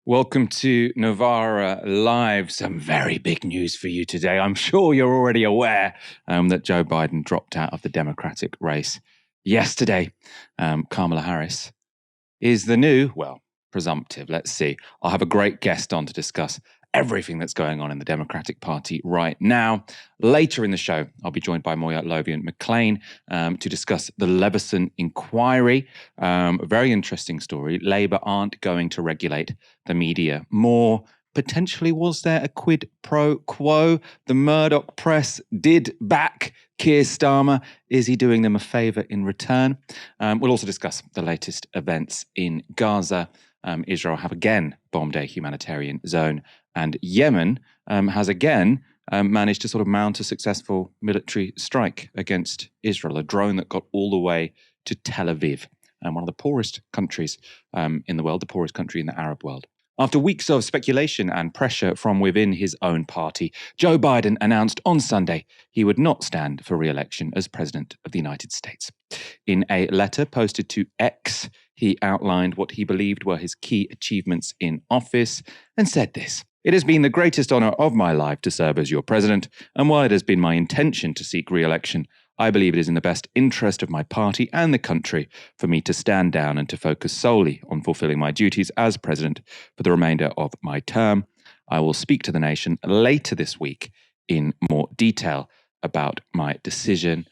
Welcome to Novara Live. Some very big news for you today. I'm sure you're already aware that Joe Biden dropped out of the Democratic race yesterday. Kamala Harris is the new, presumptive, let's see. I'll have a great guest on to discuss everything that's going on in the Democratic Party right now. Later in the show, I'll be joined by Moya, Lothian-Mclean to discuss the Leveson inquiry. A very interesting story. Labour aren't going to regulate the media more. Potentially, was there a quid pro quo? The Murdoch press did back Keir Starmer. Is he doing them a favour in return? We'll also discuss the latest events in Gaza. Israel have again bombed a humanitarian zone, and Yemen has again managed to sort of mount a successful military strike against Israel, a drone that got all the way to Tel Aviv, one of the poorest countries in the world, the poorest country in the Arab world. After weeks of speculation and pressure from within his own party, Joe Biden announced on Sunday he would not stand for re-election as President of the United States. In a letter posted to X, he outlined what he believed were his key achievements in office and said this: "It has been the greatest honor of my life to serve as your president, and while it has been my intention to seek re-election, I believe it is in the best interest of my party and the country for me to stand down and to focus solely on fulfilling my duties as president for the remainder of my term. I will speak to the nation later this week in more detail about my decision."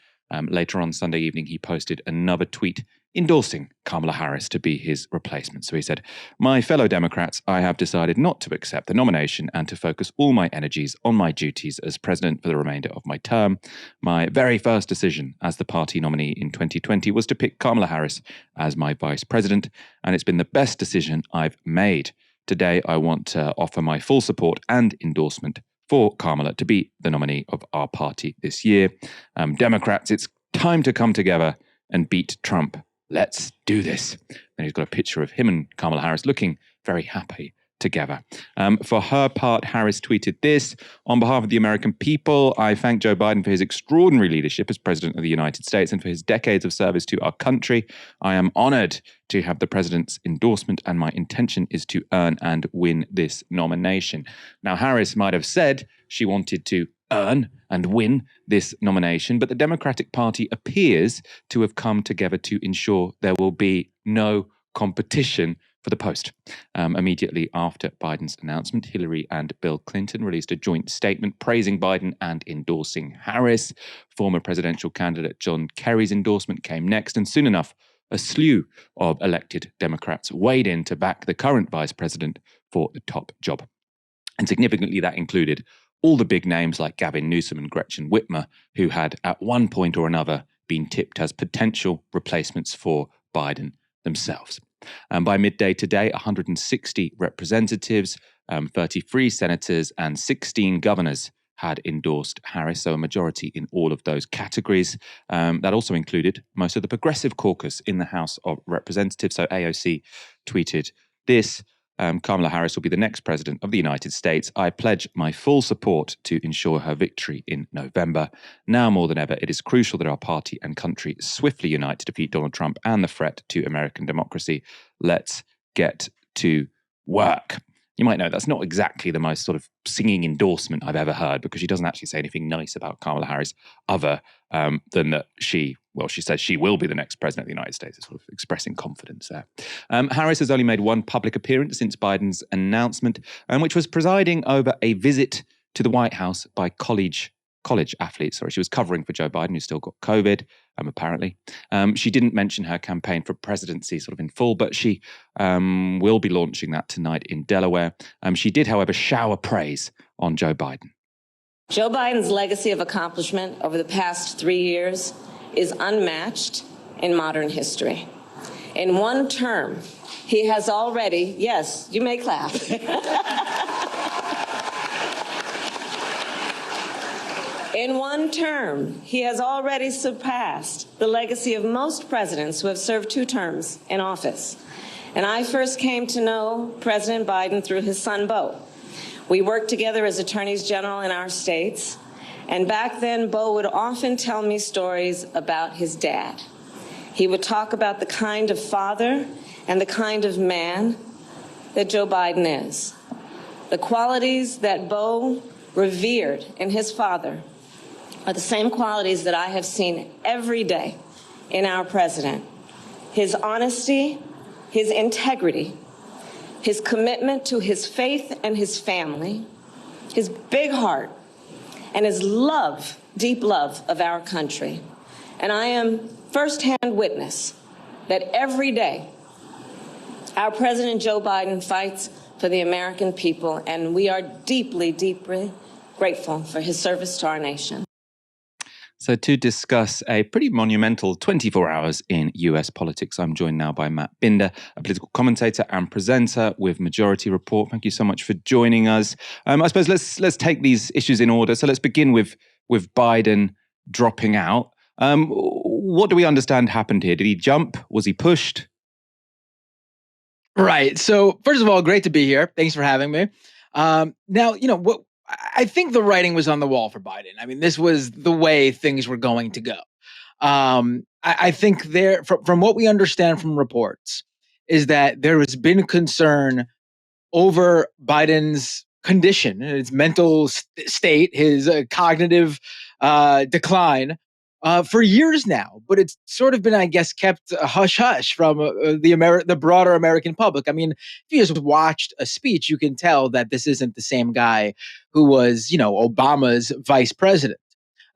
Later on Sunday evening, he posted another tweet endorsing Kamala Harris to be his replacement. So he said, "My fellow Democrats, I have decided not to accept the nomination and to focus all my energies on my duties as president for the remainder of my term. My very first decision as the party nominee in 2020 was to pick Kamala Harris as my vice president, and it's been the best decision I've made. Today, I want to offer my full support and endorsement for Kamala to be the nominee of our party this year. Democrats, it's time to come together and beat Trump. Let's do this." And he's got a picture of him and Kamala Harris looking very happy together. For her part, Harris tweeted this: "On behalf of the American people, I thank Joe Biden for his extraordinary leadership as President of the United States and for his decades of service to our country. I am honored to have the president's endorsement, and my intention is to earn and win this nomination." Now, Harris might have said she wanted to earn and win this nomination, but the Democratic Party appears to have come together to ensure there will be no competition for the post. Immediately after Biden's announcement, Hillary and Bill Clinton released a joint statement praising Biden and endorsing Harris. Former presidential candidate John Kerry's endorsement came next, and soon enough, a slew of elected Democrats weighed in to back the current vice president for the top job. And significantly, that included all the big names like Gavin Newsom and Gretchen Whitmer, who had at one point or another been tipped as potential replacements for Biden themselves. By midday today, 160 representatives, 33 senators, and 16 governors had endorsed Harris, so a majority in all of those categories. That also included most of the Progressive Caucus in the House of Representatives. So AOC tweeted this: "Kamala Harris will be the next president of the United States. I pledge my full support to ensure her victory in November. Now more than ever, it is crucial that our party and country swiftly unite to defeat Donald Trump and the threat to American democracy. Let's get to work." You might know that's not exactly the most sort of singing endorsement I've ever heard, because she doesn't actually say anything nice about Kamala Harris other than that she says she will be the next president of the United States. It's sort of expressing confidence there. Harris has only made one public appearance since Biden's announcement, which was presiding over a visit to the White House by college athletes. She was covering for Joe Biden, who still got COVID, apparently. She didn't mention her campaign for presidency sort of in full, but she will be launching that tonight in Delaware. She did, however, shower praise on Joe Biden. Joe Biden's legacy of accomplishment over the past 3 years is unmatched in modern history. In one term, he has already, yes, you may clap. In one term, he has already surpassed the legacy of most presidents who have served 2 terms in office. And I first came to know President Biden through his son, Beau. We worked together as attorneys general in our states. And back then, Beau would often tell me stories about his dad. He would talk about the kind of father and the kind of man that Joe Biden is. The qualities that Beau revered in his father are the same qualities that I have seen every day in our president. His honesty, his integrity, his commitment to his faith and his family, his big heart, and his love, deep love of our country. And I am firsthand witness that every day our President Joe Biden fights for the American people, and we are deeply, deeply grateful for his service to our nation. So to discuss a pretty monumental 24 hours in US politics, I'm joined now by Matt Binder, a political commentator and presenter with Majority Report. Thank you so much for joining us. I suppose let's take these issues in order. So let's begin with Biden dropping out. What do we understand happened here? Did he jump? Was he pushed? Right. So first of all, great to be here. Thanks for having me. Now, what I think the writing was on the wall for Biden. I mean, this was the way things were going to go. I think from what we understand from reports, is that there has been concern over Biden's condition, his mental state, his cognitive decline for years now. But it's sort of been, I guess, kept hush hush from the broader American public. I mean, if you just watched a speech, you can tell that this isn't the same guy who was, Obama's vice president.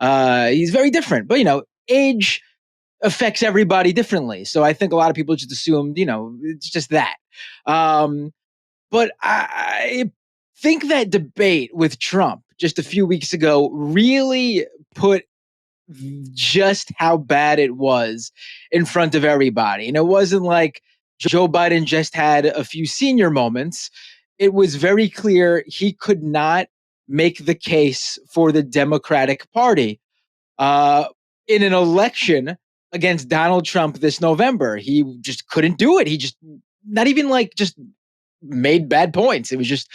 He's very different, but age affects everybody differently. So I think a lot of people just assumed, it's just that. But I think that debate with Trump just a few weeks ago really put just how bad it was in front of everybody. And it wasn't like Joe Biden just had a few senior moments. It was very clear he could not make the case for the Democratic Party in an election against Donald Trump this November. He just couldn't do it. He just not even just made bad points. It was just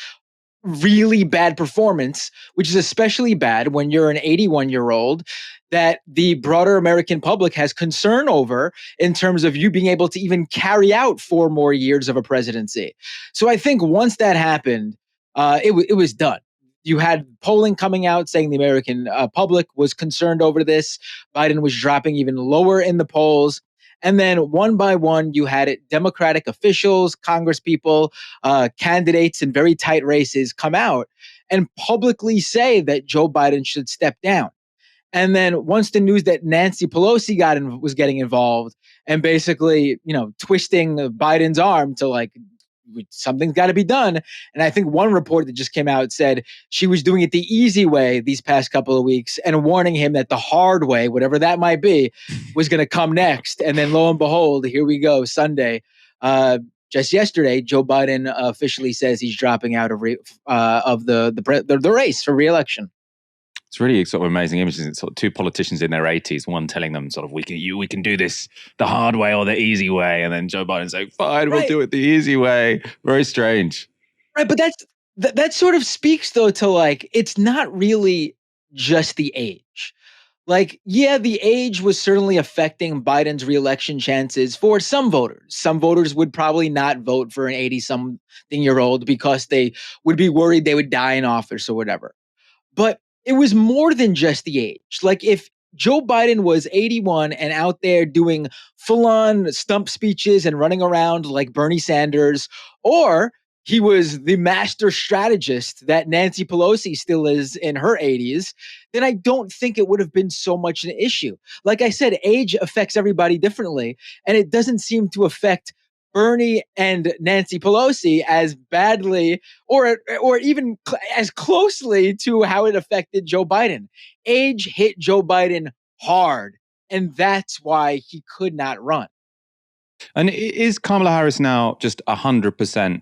really bad performance, which is especially bad when you're an 81-year-old that the broader American public has concern over in terms of you being able to even carry out 4 more years of a presidency. So I think once that happened, it was done. You had polling coming out saying the American public was concerned over this. Biden was dropping even lower in the polls. And then one by one, you had Democratic officials, congresspeople, candidates in very tight races come out and publicly say that Joe Biden should step down. And then once the news that Nancy Pelosi was getting involved and basically, twisting Biden's arm to something's got to be done. And I think one report that just came out said she was doing it the easy way these past couple of weeks and warning him that the hard way, whatever that might be, was going to come next. And then lo and behold, here we go, Sunday. Just yesterday, Joe Biden officially says he's dropping out of the race for re-election. It's really sort of amazing images. It's sort of 2 politicians in their 80s, one telling them sort of we can do this the hard way or the easy way, and then Joe Biden saying, "Fine, we'll do it the easy way." Very strange, right? But that sort of speaks though to it's not really just the age. The age was certainly affecting Biden's reelection chances for some voters. Some voters would probably not vote for an 80-something-year-old because they would be worried they would die in office or whatever. But it was more than just the age. If Joe Biden was 81 and out there doing full-on stump speeches and running around like Bernie Sanders, or he was the master strategist that Nancy Pelosi still is in her 80s, then I don't think it would have been so much an issue. Like I said, age affects everybody differently, and it doesn't seem to affect Bernie and Nancy Pelosi as badly or even as closely to how it affected Joe Biden. Age hit Joe Biden hard, and that's why he could not run. And is Kamala Harris now just 100%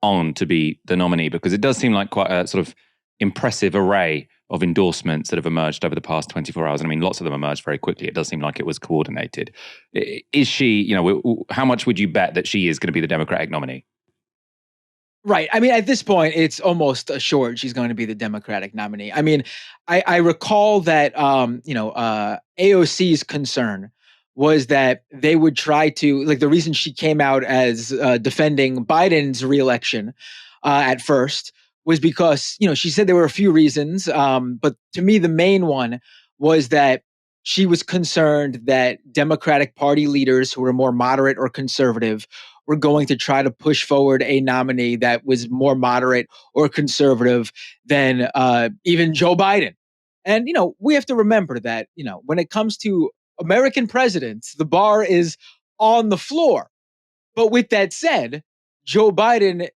on to be the nominee? Because it does seem like quite a sort of impressive array of endorsements that have emerged over the past 24 hours. And I mean, lots of them emerged very quickly. It does seem like it was coordinated. Is she, how much would you bet that she is going to be the Democratic nominee? Right. I mean, at this point, it's almost assured she's going to be the Democratic nominee. I mean, I recall that, AOC's concern was that they would try to, like, the reason she came out as defending Biden's reelection at first was because, she said there were a few reasons, but to me the main one was that she was concerned that Democratic Party leaders who were more moderate or conservative were going to try to push forward a nominee that was more moderate or conservative than even Joe Biden. And, we have to remember that, when it comes to American presidents, the bar is on the floor. But with that said, Joe Biden,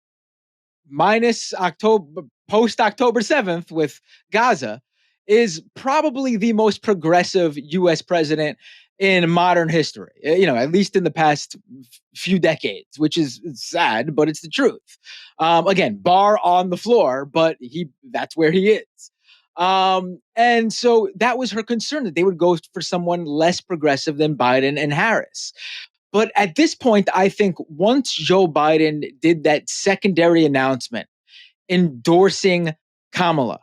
minus October, post October 7th with Gaza, is probably the most progressive US president in modern history, at least in the past few decades, which is sad, but it's the truth. Again, bar on the floor, but that's where he is. And so that was her concern, that they would go for someone less progressive than Biden and Harris. But at this point, I think once Joe Biden did that secondary announcement endorsing Kamala,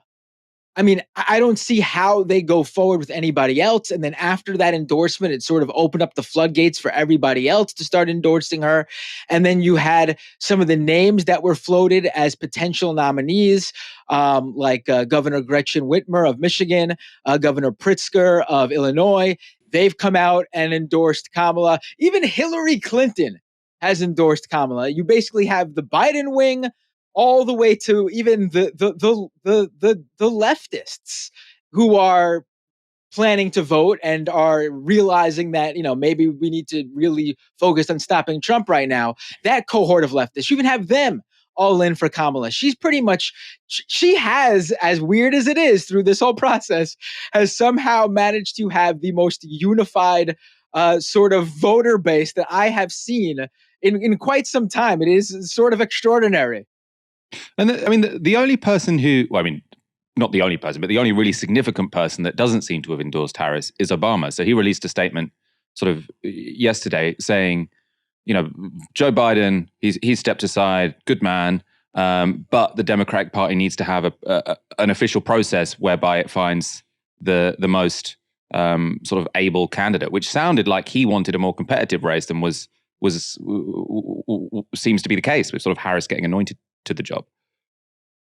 I mean, I don't see how they go forward with anybody else. And then after that endorsement, it sort of opened up the floodgates for everybody else to start endorsing her. And then you had some of the names that were floated as potential nominees, like Governor Gretchen Whitmer of Michigan, Governor Pritzker of Illinois. They've come out and endorsed Kamala. Even Hillary Clinton has endorsed Kamala. You basically have the Biden wing all the way to even the leftists who are planning to vote and are realizing that, maybe we need to really focus on stopping Trump right now. That cohort of leftists, you even have them all in for Kamala. She's pretty much, she has, as weird as it is through this whole process, has somehow managed to have the most unified sort of voter base that I have seen in quite some time. It is sort of extraordinary. And the only person who, well, I mean, not the only person, but the only really significant person that doesn't seem to have endorsed Harris is Obama. So he released a statement sort of yesterday saying, Joe Biden, he's stepped aside, good man, but the Democratic Party needs to have an official process whereby it finds the most sort of able candidate, which sounded like he wanted a more competitive race than seems to be the case, with sort of Harris getting anointed to the job.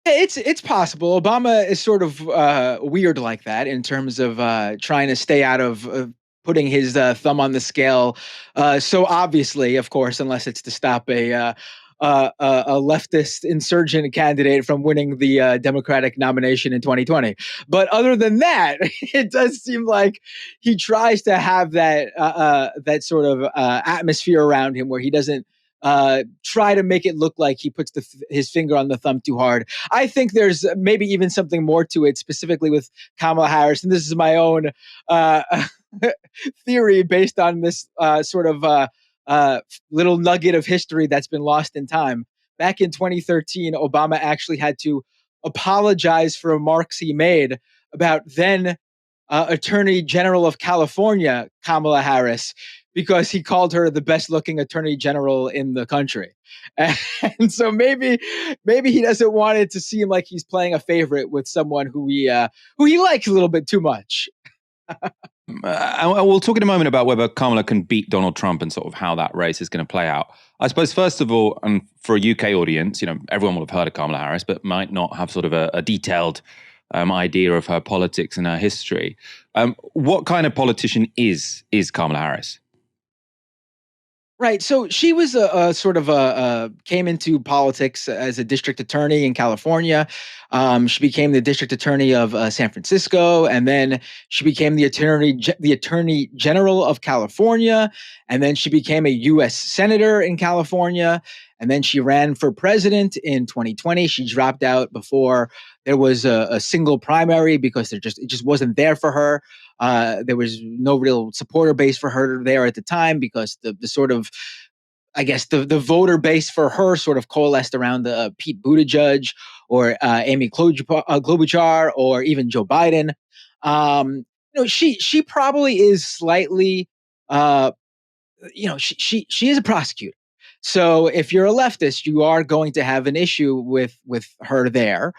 It's possible. Obama is sort of weird like that in terms of trying to stay out of putting his thumb on the scale. So obviously, of course, unless it's to stop a leftist insurgent candidate from winning the Democratic nomination in 2020. But other than that, it does seem like he tries to have that sort of atmosphere around him where he doesn't try to make it look like he puts his finger on the thumb too hard. I think there's maybe even something more to it, specifically with Kamala Harris. And this is my own theory based on this sort of little nugget of history that's been lost in time. Back in 2013, Obama actually had to apologize for remarks he made about then Attorney General of California, Kamala Harris, because he called her the best looking attorney general in the country. And so maybe he doesn't want it to seem like he's playing a favorite with someone who he likes a little bit too much. We'll talk in a moment about whether Kamala can beat Donald Trump and sort of how that race is going to play out. I suppose, first of all, and for a UK audience, everyone will have heard of Kamala Harris, but might not have sort of a detailed idea of her politics and her history. What kind of politician is Kamala Harris? Right. So she was a sort of came into politics as a district attorney in California. She became the district attorney of San Francisco, and then she became the attorney general of California, and then she became a U.S. senator in California, and then she ran for president in 2020. She dropped out before there was a single primary because it just wasn't there for her. There was no real supporter base for her there at the time because the sort of, I guess, the voter base for her sort of coalesced around Pete Buttigieg or Amy Klobuchar or even Joe Biden. She probably is slightly, she is a prosecutor. So if you're a leftist, you are going to have an issue with her there.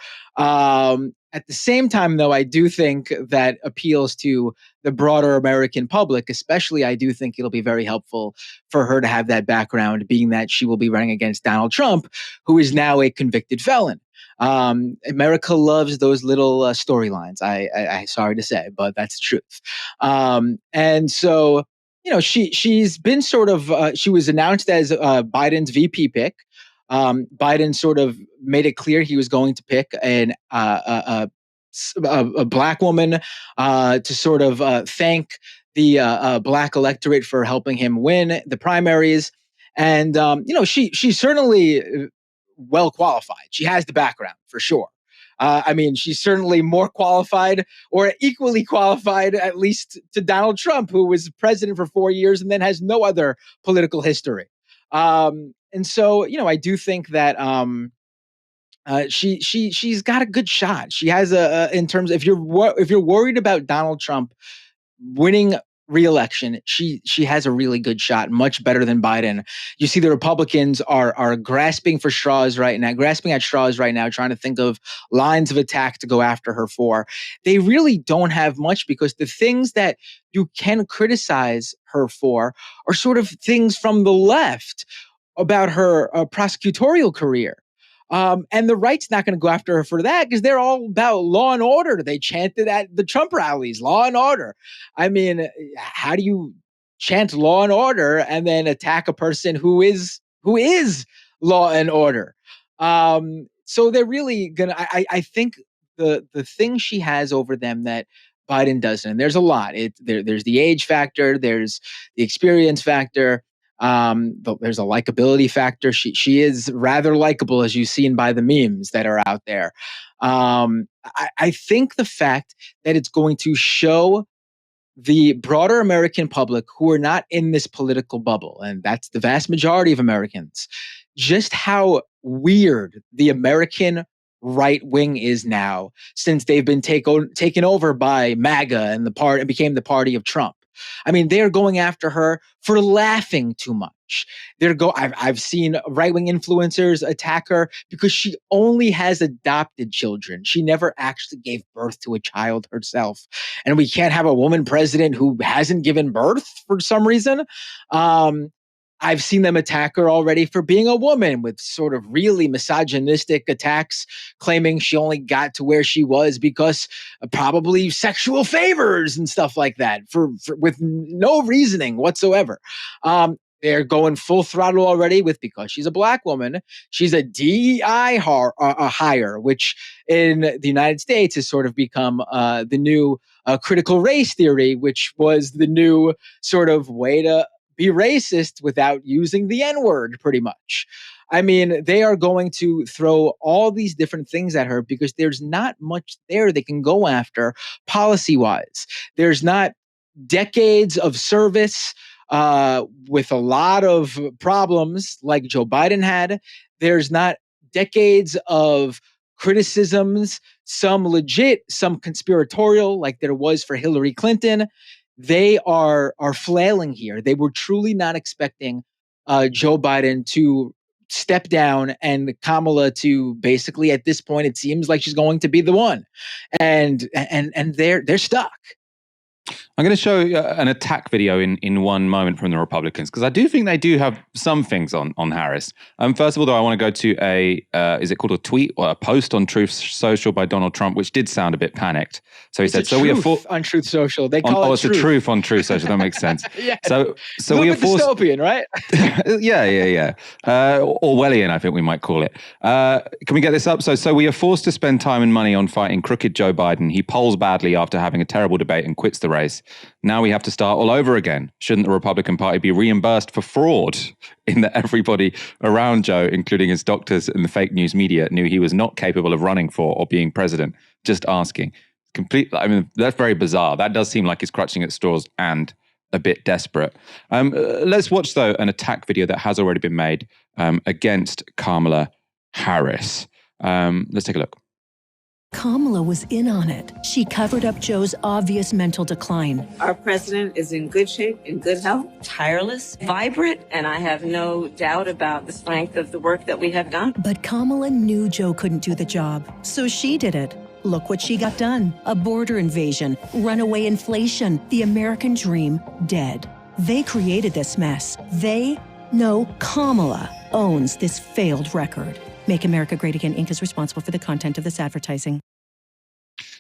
At the same time, though, I do think that appeals to the broader American public. Especially, I do think it'll be very helpful for her to have that background, being that she will be running against Donald Trump, who is now a convicted felon. America loves those little storylines. I sorry to say, but that's the truth. And so, she's been sort of she was announced as Biden's VP pick. Biden sort of made it clear he was going to pick a black woman to sort of thank the black electorate for helping him win the primaries. And she's certainly well qualified. She has the background for sure. I mean, she's certainly more qualified or equally qualified, at least to Donald Trump, who was president for 4 years and then has no other political history. And so, I do think that she's got a good shot. She has in terms, if you're worried about Donald Trump winning re-election, she has a really good shot, much better than Biden. You see, the Republicans are grasping at straws right now, trying to think of lines of attack to go after her for. They really don't have much, because the things that you can criticize her for are sort of things from the left about her prosecutorial career. And the right's not going to go after her for that, because they're all about law and order. They chanted at the Trump rallies, law and order. I mean, how do you chant law and order and then attack a person who is law and order? So they're really gonna. I think the thing she has over them that Biden doesn't, and there's a lot. There's the age factor, there's the experience factor. There's a likability factor. She is rather likable, as you've seen by the memes that are out there. I think the fact that it's going to show the broader American public, who are not in this political bubble, and that's the vast majority of Americans, just how weird the American right wing is now, since they've been taken over by MAGA and became the party of Trump. I mean, they're going after her for laughing too much. I've seen right-wing influencers attack her because she only has adopted children. She never actually gave birth to a child herself. And we can't have a woman president who hasn't given birth for some reason. I've seen them attack her already for being a woman, with sort of really misogynistic attacks, claiming she only got to where she was because of probably sexual favors and stuff like that, with no reasoning whatsoever. They're going full throttle already because she's a black woman. She's a DEI hire, which in the United States has sort of become the new critical race theory, which was the new sort of way to be racist without using the N-word, pretty much. I mean, they are going to throw all these different things at her because there's not much there they can go after policy-wise. There's not decades of service with a lot of problems like Joe Biden had. There's not decades of criticisms, some legit, some conspiratorial, like there was for Hillary Clinton. They are flailing here. They were truly not expecting Joe Biden to step down and Kamala to basically, at this point, it seems like she's going to be the one, and they're stuck. I'm going to show an attack video in one moment from the Republicans, because I do think they do have some things on Harris. First of all, though, I want to go to is it called a tweet or a post on Truth Social by Donald Trump, which did sound a bit panicked. So he said, "So we are on Truth Social. They call it it's truth. a truth on Truth Social. That makes sense. Yeah. So we are forced dystopian, right? yeah. Orwellian, I think we might call it. Can we get this up? So we are forced to spend time and money on fighting crooked Joe Biden. He polls badly after having a terrible debate and quits the race. Now we have to start all over again. Shouldn't the Republican Party be reimbursed for fraud in that everybody around Joe, including his doctors and the fake news media, knew he was not capable of running for or being president? Just asking. I mean, that's very bizarre. That does seem like he's clutching at straws and a bit desperate. Let's watch, though, an attack video that has already been made against Kamala Harris. Let's take a look. Kamala was in on it. She covered up Joe's obvious mental decline. Our president is in good shape, in good health, tireless, vibrant, and I have no doubt about the strength of the work that we have done. But Kamala knew Joe couldn't do the job, so she did it. Look what she got done. A border invasion, runaway inflation, the American dream dead. They created this mess. Kamala owns this failed record. Make America Great Again Inc. is responsible for the content of this advertising.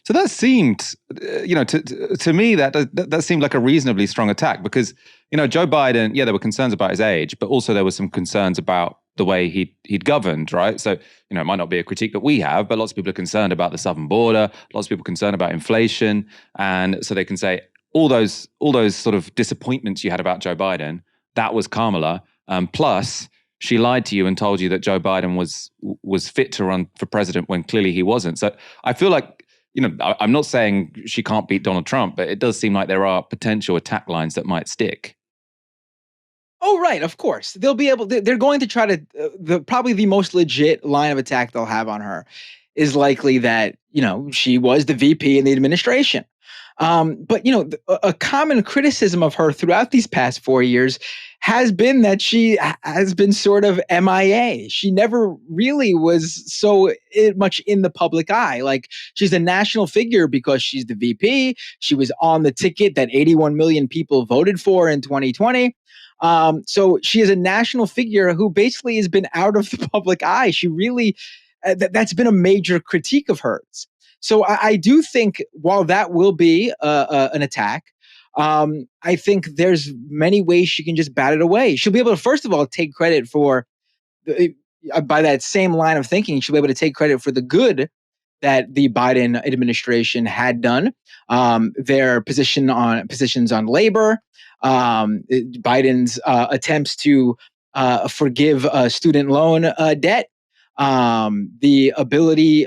So that seemed, to me, that seemed like a reasonably strong attack because, Joe Biden, yeah, there were concerns about his age, but also there were some concerns about the way he'd governed, right? So, it might not be a critique that we have, but lots of people are concerned about the southern border, lots of people are concerned about inflation. And so they can say all those sort of disappointments you had about Joe Biden, that was Kamala. Plus, she lied to you and told you that Joe Biden was fit to run for president when clearly he wasn't. So I feel like, I'm not saying she can't beat Donald Trump, but it does seem like there are potential attack lines that might stick. Oh, right. Of course. They're going to try to, probably the most legit line of attack they'll have on her is likely that, she was the VP in the administration. But, a common criticism of her throughout these past 4 years has been that she has been sort of MIA. She never really was so much in the public eye. Like, she's a national figure because she's the VP. She was on the ticket that 81 million people voted for in 2020. So she is a national figure who basically has been out of the public eye. She really, that's been a major critique of hers. So I do think while that will be an attack, I think there's many ways she can just bat it away. She'll be able to, first of all, take credit for, by that same line of thinking, she'll be able to take credit for the good that the Biden administration had done. Their positions on labor, Biden's attempts to forgive student loan debt, the ability,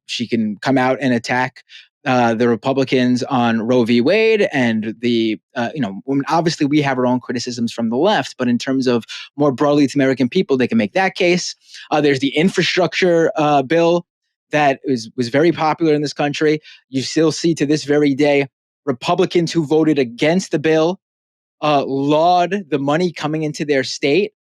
she can come out and attack the Republicans on Roe v. Wade, and obviously we have our own criticisms from the left, but in terms of more broadly to American people, they can make that case. There's the infrastructure bill that was very popular in this country. You still see to this very day Republicans who voted against the bill laud the money coming into their state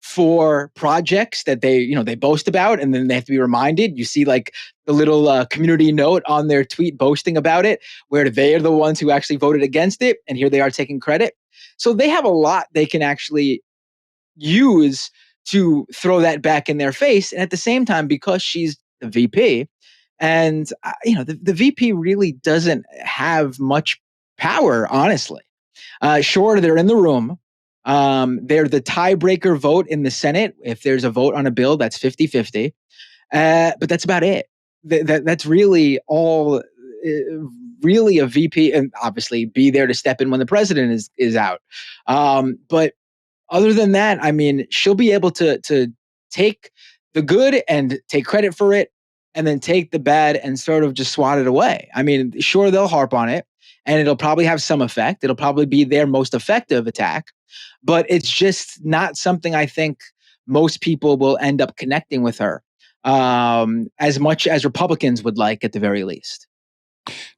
for projects that they boast about, and then they have to be reminded. You see like the little community note on their tweet boasting about it, where they are the ones who actually voted against it, and here they are taking credit. So they have a lot they can actually use to throw that back in their face. And at the same time, because she's the VP, and the VP really doesn't have much power, honestly. Sure, they're in the room. They're the tiebreaker vote in the Senate. If there's a vote on a bill, that's 50-50. But that's about it. That's really all, really a VP, and obviously be there to step in when the president is out. But other than that, I mean, she'll be able to take the good and take credit for it, and then take the bad and sort of just swat it away. I mean, sure, they'll harp on it, and it'll probably have some effect. It'll probably be their most effective attack. But it's just not something I think most people will end up connecting with her as much as Republicans would like, at the very least.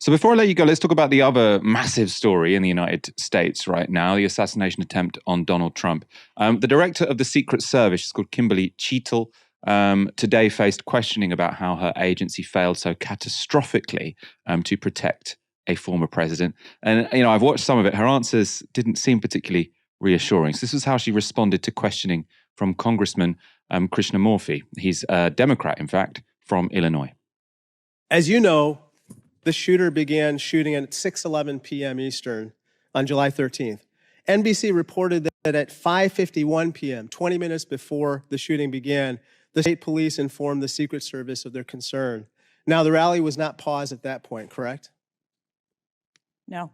So before I let you go, let's talk about the other massive story in the United States right now, the assassination attempt on Donald Trump. The director of the Secret Service, is called Kimberly Cheatle, today faced questioning about how her agency failed so catastrophically to protect a former president. And, I've watched some of it. Her answers didn't seem particularly reassuring. So this is how she responded to questioning from Congressman Krishnamurthy. He's a Democrat, in fact, from Illinois. As you know, the shooter began shooting at 6:11 p.m. Eastern on July 13th. NBC reported that at 5:51 p.m., 20 minutes before the shooting began, the state police informed the Secret Service of their concern. Now, the rally was not paused at that point, correct? No.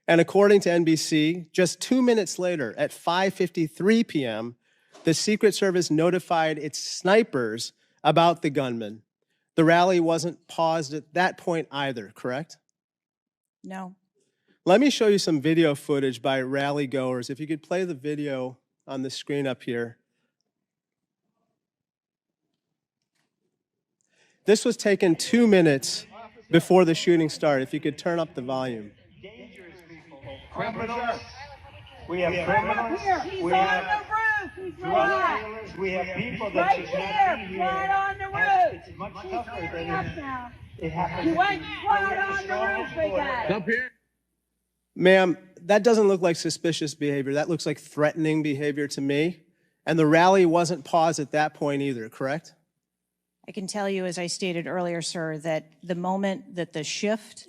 And according to NBC, just 2 minutes later, at 5:53 p.m., the Secret Service notified its snipers about the gunman. The rally wasn't paused at that point either, correct? No. Let me show you some video footage by rally goers. If you could play the video on the screen up here. This was taken 2 minutes before the shooting started. If you could turn up the volume. Criminals. We have criminals. We have drug dealers. We have people that right here, right on the roof. it's much tougher than it happened. You went out on the roof again. Up here. Ma'am, that doesn't look like suspicious behavior. That looks like threatening behavior to me. And the rally wasn't paused at that point either, correct? I can tell you, as I stated earlier, sir, that the moment that the shift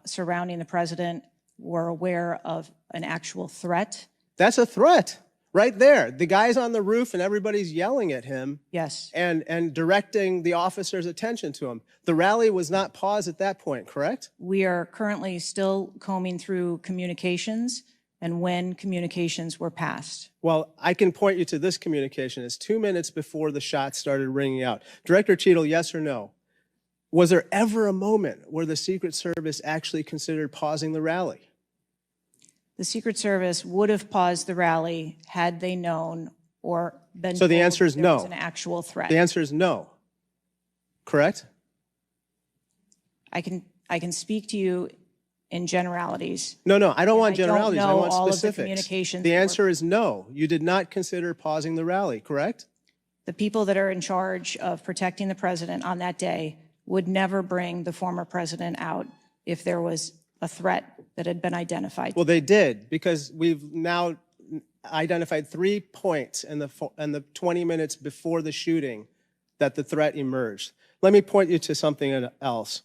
surrounding the president were aware of an actual threat. That's a threat right there. The guy's on the roof and everybody's yelling at him. Yes. And directing the officer's attention to him. The rally was not paused at that point, correct? We are currently still combing through communications and when communications were passed. Well, I can point you to this communication. It's 2 minutes before the shots started ringing out. Director Cheadle, yes or no? Was there ever a moment where the Secret Service actually considered pausing the rally? The Secret Service would have paused the rally had they known or been So the told answer is there no. was an actual threat. The answer is no, correct? I can speak to you in generalities. No, I don't want I don't generalities. I know want all of the specifics. communications The that were- answer is no. You did not consider pausing the rally, correct? The people that are in charge of protecting the president on that day would never bring the former president out if there was a threat that had been identified. Well, they did, because we've now identified 3 points in the 20 minutes before the shooting that the threat emerged. Let me point you to something else,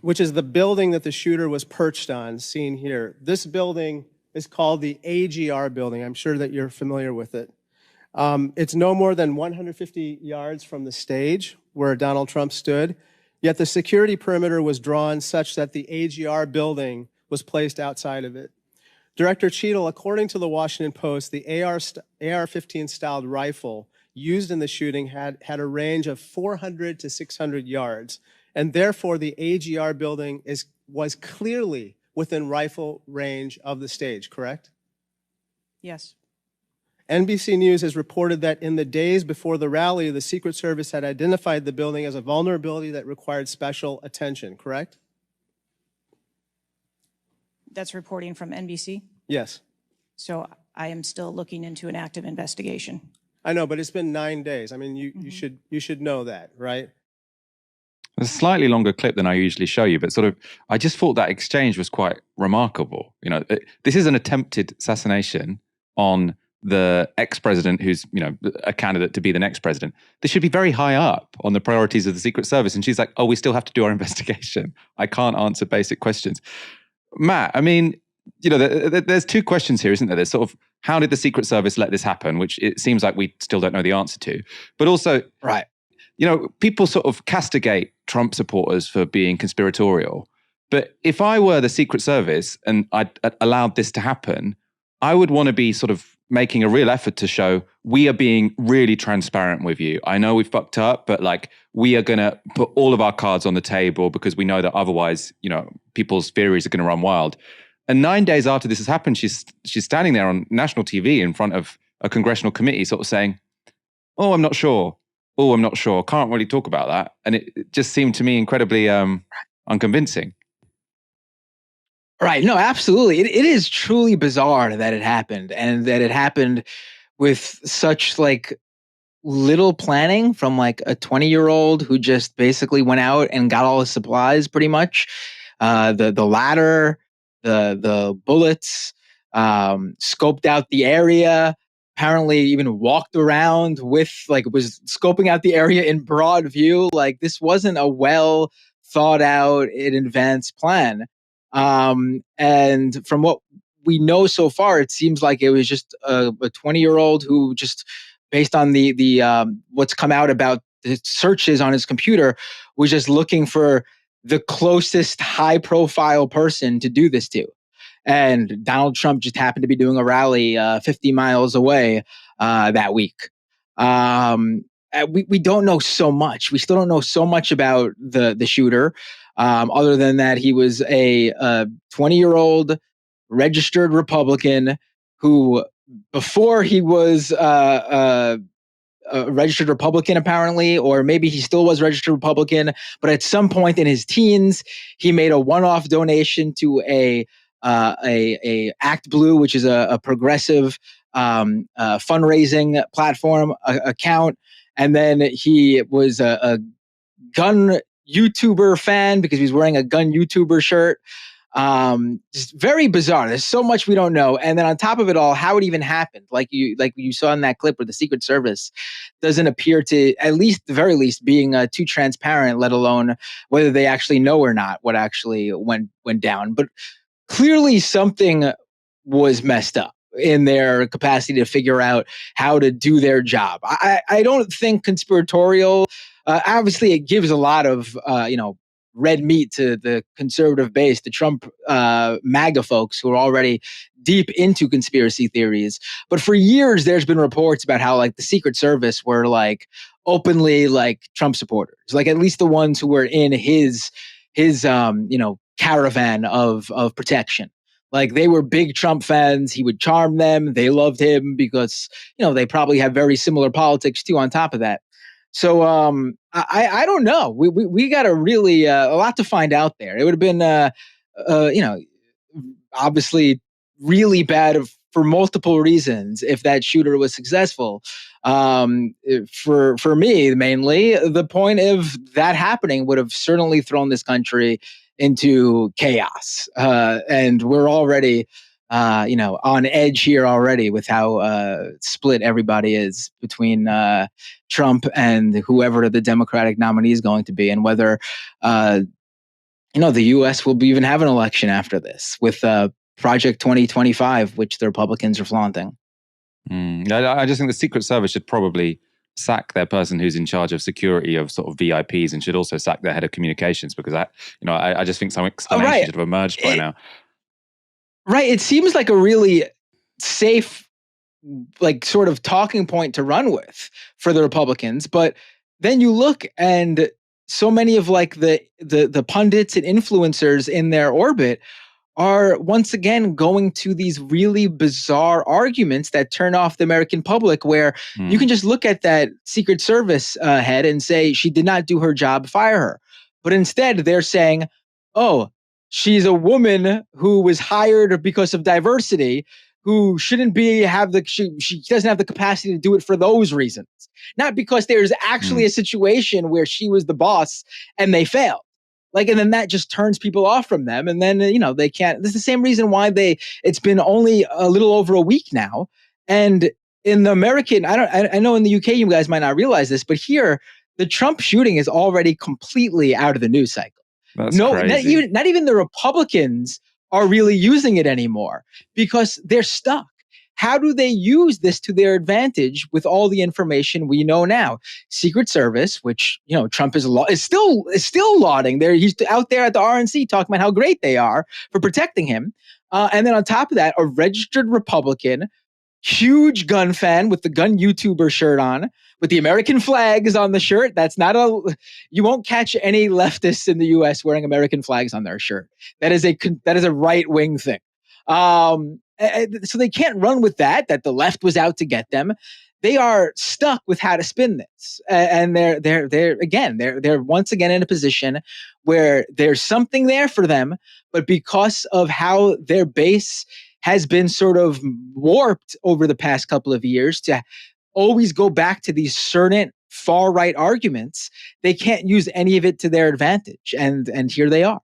which is the building that the shooter was perched on, seen here. This building is called the AGR building. I'm sure that you're familiar with it. It's no more than 150 yards from the stage where Donald Trump stood, yet the security perimeter was drawn such that the AGR building was placed outside of it. Director Cheadle, according to the Washington Post, the AR-15 styled rifle used in the shooting had a range of 400 to 600 yards, and therefore the AGR building was clearly within rifle range of the stage, correct? Yes. NBC News has reported that in the days before the rally, the Secret Service had identified the building as a vulnerability that required special attention, correct? That's reporting from NBC. Yes. So I am still looking into an active investigation. I know, but it's been 9 days. I mean, you should know that, right? It's a slightly longer clip than I usually show you, but sort of, I just thought that exchange was quite remarkable. You know, this is an attempted assassination on the ex-president who's, you know, a candidate to be the next president. This should be very high up on the priorities of the Secret Service. And she's like, oh, we still have to do our investigation. I can't answer basic questions. Matt, I mean, you know, there's two questions here, isn't there? There's sort of, how did the Secret Service let this happen? Which it seems like we still don't know the answer to. But also, Right. you know, people sort of castigate Trump supporters for being conspiratorial. But if I were the Secret Service and I'd allowed this to happen, I would want to be sort of making a real effort to show we are being really transparent with you. I know we fucked up, but like we are going to put all of our cards on the table because we know that otherwise, you know, people's theories are going to run wild. And 9 days after this has happened, she's standing there on national TV in front of a congressional committee sort of saying, oh, I'm not sure. Oh, I'm not sure. Can't really talk about that. And it just seemed to me incredibly unconvincing. Right. No, absolutely. It is truly bizarre that it happened, and that it happened with such like little planning from like a 20-year-old who just basically went out and got all the supplies pretty much. The ladder, the bullets, scoped out the area, apparently even walked around with was scoping out the area in broad view. Like this wasn't a well thought out in advance plan. And from what we know so far, it seems like it was just a 20-year-old who just, based on the what's come out about the searches on his computer, was just looking for the closest high-profile person to do this to. And Donald Trump just happened to be doing a rally 50 miles away that week. We don't know so much. We still don't know so much about the shooter, other than that he was a 20-year-old registered Republican who, before he was a registered Republican, apparently, or maybe he still was registered Republican, but at some point in his teens, he made a one-off donation to a Act Blue, which is a progressive fundraising platform account. And then he was a gun YouTuber fan because he was wearing a gun YouTuber shirt. Just very bizarre. There's so much we don't know. And then on top of it all, how it even happened, like you saw in that clip where the Secret Service doesn't appear to, at least the very least, being too transparent, let alone whether they actually know or not what actually went down. But clearly something was messed up in their capacity to figure out how to do their job. I don't think conspiratorial. Obviously, it gives a lot of red meat to the conservative base, the Trump MAGA folks who are already deep into conspiracy theories. But for years, there's been reports about how like the Secret Service were like openly like Trump supporters, like at least the ones who were in his caravan of protection. Like they were big Trump fans. He would charm them. They loved him because, they probably have very similar politics too on top of that. So I don't know. We got a really a lot to find out there. It would have been obviously really bad for multiple reasons if that shooter was successful. For me, mainly, the point of that happening would have certainly thrown this country into chaos. And we're already, on edge here already with how split everybody is between Trump and whoever the Democratic nominee is going to be, and whether, the U.S. will even have an election after this with Project 2025, which the Republicans are flaunting. I just think the Secret Service should probably sack their person who's in charge of security of sort of VIPs, and should also sack their head of communications, because I just think some explanation should have emerged by now. Right. It seems like a really safe, like sort of talking point to run with for the Republicans. But then you look and so many of like the pundits and influencers in their orbit are once again going to these really bizarre arguments that turn off the American public, where you can just look at that Secret Service head and say she did not do her job, fire her. But instead they're saying, oh, she's a woman who was hired because of diversity, who shouldn't she doesn't have the capacity to do it for those reasons. Not because there's actually a situation where she was the boss and they failed. Like, and then that just turns people off from them. And then, they can't, this is the same reason why it's been only a little over a week now. And in the American, I know in the UK, you guys might not realize this, but here, the Trump shooting is already completely out of the news cycle. That's crazy. Not even the Republicans are really using it anymore because they're stuck. How do they use this to their advantage with all the information we know now? Secret Service, which Trump is still lauding. He's out there at the RNC talking about how great they are for protecting him, and then on top of that, a registered Republican, huge gun fan with the gun YouTuber shirt on, with the American flags on the shirt. You won't catch any leftists in the U.S. wearing American flags on their shirt. That is a right wing thing. So they can't run with that the left was out to get them. They are stuck with how to spin this, and they're once again in a position where there's something there for them, but because of how their base has been sort of warped over the past couple of years to always go back to these certain far right arguments, they can't use any of it to their advantage, and here they are.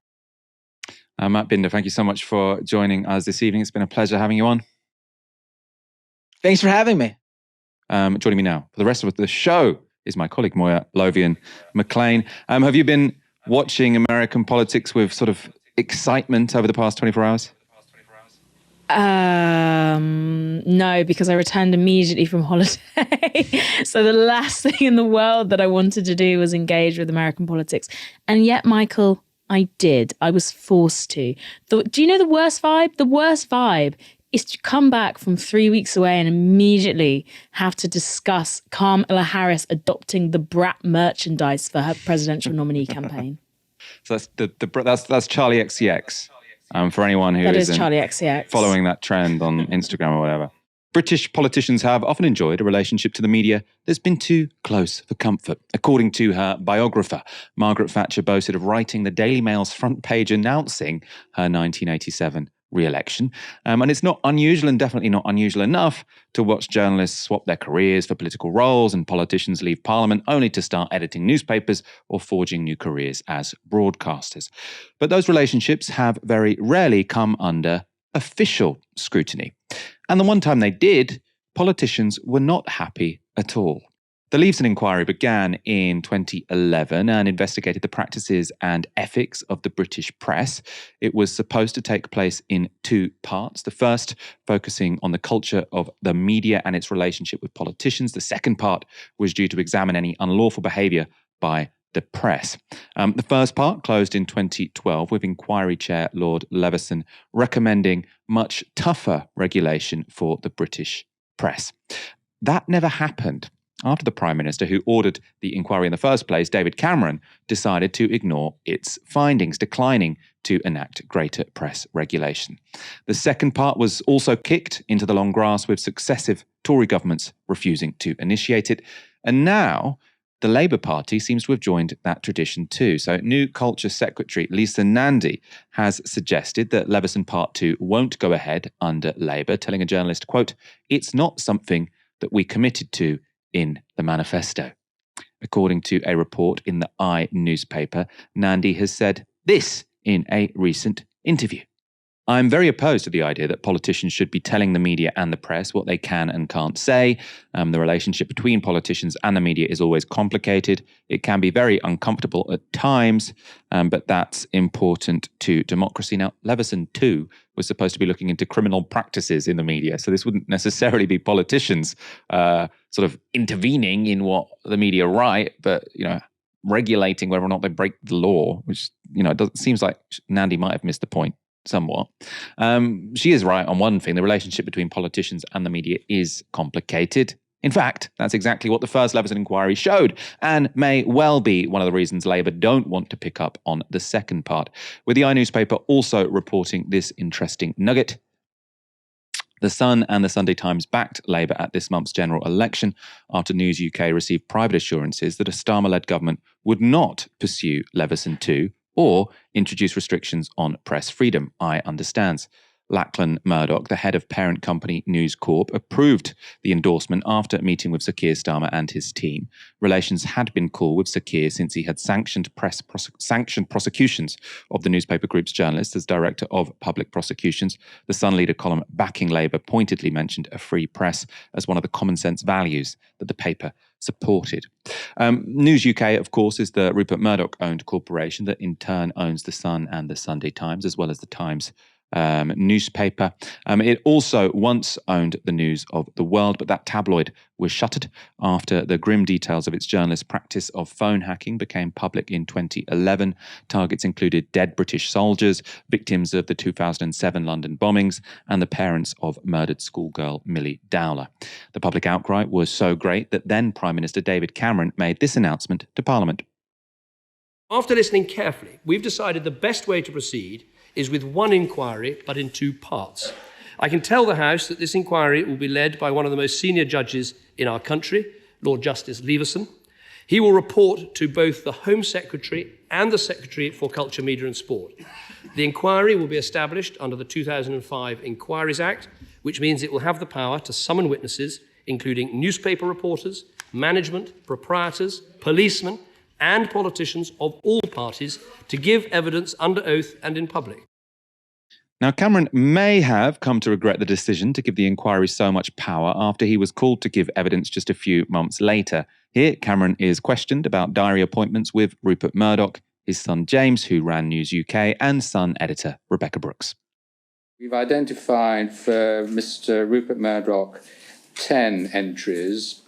Matt Binder, thank you so much for joining us this evening. It's been a pleasure having you on. Thanks for having me. Joining me now for the rest of the show is my colleague Moya, Lothian-Mclean. Have you been watching American politics with sort of excitement over the past 24 hours? No, because I returned immediately from holiday. So the last thing in the world that I wanted to do was engage with American politics. And yet, Michael, I did. I was forced to. Do you know the worst vibe? The worst vibe is to come back from 3 weeks away and immediately have to discuss Kamala Harris adopting the brat merchandise for her presidential nominee campaign. So that's Charlie XCX. For anyone who is Charlie XCX. Following that trend on Instagram or whatever. British politicians have often enjoyed a relationship to the media that's been too close for comfort. According to her biographer, Margaret Thatcher boasted of writing the Daily Mail's front page announcing her 1987 re-election. And it's not unusual, and definitely not unusual enough, to watch journalists swap their careers for political roles and politicians leave Parliament only to start editing newspapers or forging new careers as broadcasters. But those relationships have very rarely come under official scrutiny. And the one time they did, politicians were not happy at all. The Leveson inquiry began in 2011 and investigated the practices and ethics of the British press. It was supposed to take place in two parts. The first focusing on the culture of the media and its relationship with politicians. The second part was due to examine any unlawful behaviour by the press. The first part closed in 2012 with inquiry chair Lord Leveson recommending much tougher regulation for the British press. That never happened. After the Prime Minister, who ordered the inquiry in the first place, David Cameron, decided to ignore its findings, declining to enact greater press regulation. The second part was also kicked into the long grass, with successive Tory governments refusing to initiate it. And now the Labour Party seems to have joined that tradition too. So new Culture Secretary Lisa Nandy has suggested that Leveson Part 2 won't go ahead under Labour, telling a journalist, quote, "It's not something that we committed to in the manifesto." According to a report in the I newspaper, Nandy has said this in a recent interview. "I'm very opposed to the idea that politicians should be telling the media and the press what they can and can't say. The relationship between politicians and the media is always complicated. It can be very uncomfortable at times, but that's important to democracy." Now, Leveson too was supposed to be looking into criminal practices in the media, so this wouldn't necessarily be politicians sort of intervening in what the media write, but regulating whether or not they break the law, which it seems like Nandy might have missed the point somewhat. She is right on one thing: the relationship between politicians and the media is complicated. In fact, that's exactly what the first Leveson inquiry showed, and may well be one of the reasons Labour don't want to pick up on the second part. With the I newspaper also reporting this interesting nugget. The Sun and the Sunday Times backed Labour at this month's general election after News UK received private assurances that a Starmer-led government would not pursue Leveson 2 or introduce restrictions on press freedom, I understands. Lachlan Murdoch, the head of parent company News Corp, approved the endorsement after meeting with Sir Keir Starmer and his team. Relations had been cool with Sir Keir since he had sanctioned prosecutions of the newspaper group's journalists as Director of Public Prosecutions. The Sun leader column backing Labour pointedly mentioned a free press as one of the common sense values that the paper supported. News UK, of course, is the Rupert Murdoch-owned corporation that in turn owns The Sun and The Sunday Times, as well as The Times newspaper. It also once owned the News of the World, but that tabloid was shuttered after the grim details of its journalists' practice of phone hacking became public in 2011. Targets included dead British soldiers, victims of the 2007 London bombings, and the parents of murdered schoolgirl Millie Dowler. The public outcry was so great that then Prime Minister David Cameron made this announcement to Parliament. After listening carefully, we've decided the best way to proceed is with one inquiry, but in two parts. I can tell the House that this inquiry will be led by one of the most senior judges in our country, Lord Justice Leveson. He will report to both the Home Secretary and the Secretary for Culture, Media and Sport. The inquiry will be established under the 2005 Inquiries Act, which means it will have the power to summon witnesses, including newspaper reporters, management, proprietors, policemen, and politicians of all parties to give evidence under oath and in public. Now, Cameron may have come to regret the decision to give the inquiry so much power after he was called to give evidence just a few months later. Here, Cameron is questioned about diary appointments with Rupert Murdoch, his son James, who ran News UK, and Sun editor Rebecca Brooks. We've identified for Mr. Rupert Murdoch 10 entries,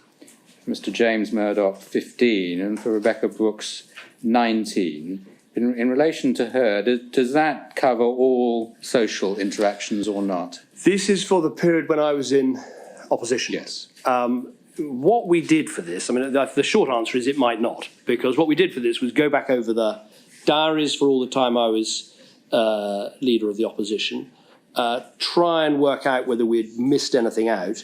Mr. James Murdoch 15, and for Rebecca Brooks 19. In relation to her, does that cover all social interactions or not? This is for the period when I was in opposition. Yes. What we did for this, the short answer is it might not, because what we did for this was go back over the diaries for all the time I was leader of the opposition, try and work out whether we'd missed anything out,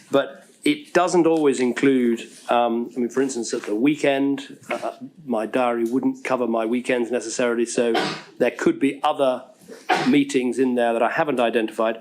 but it doesn't always include, for instance, at the weekend, my diary wouldn't cover my weekends necessarily, so there could be other meetings in there that I haven't identified.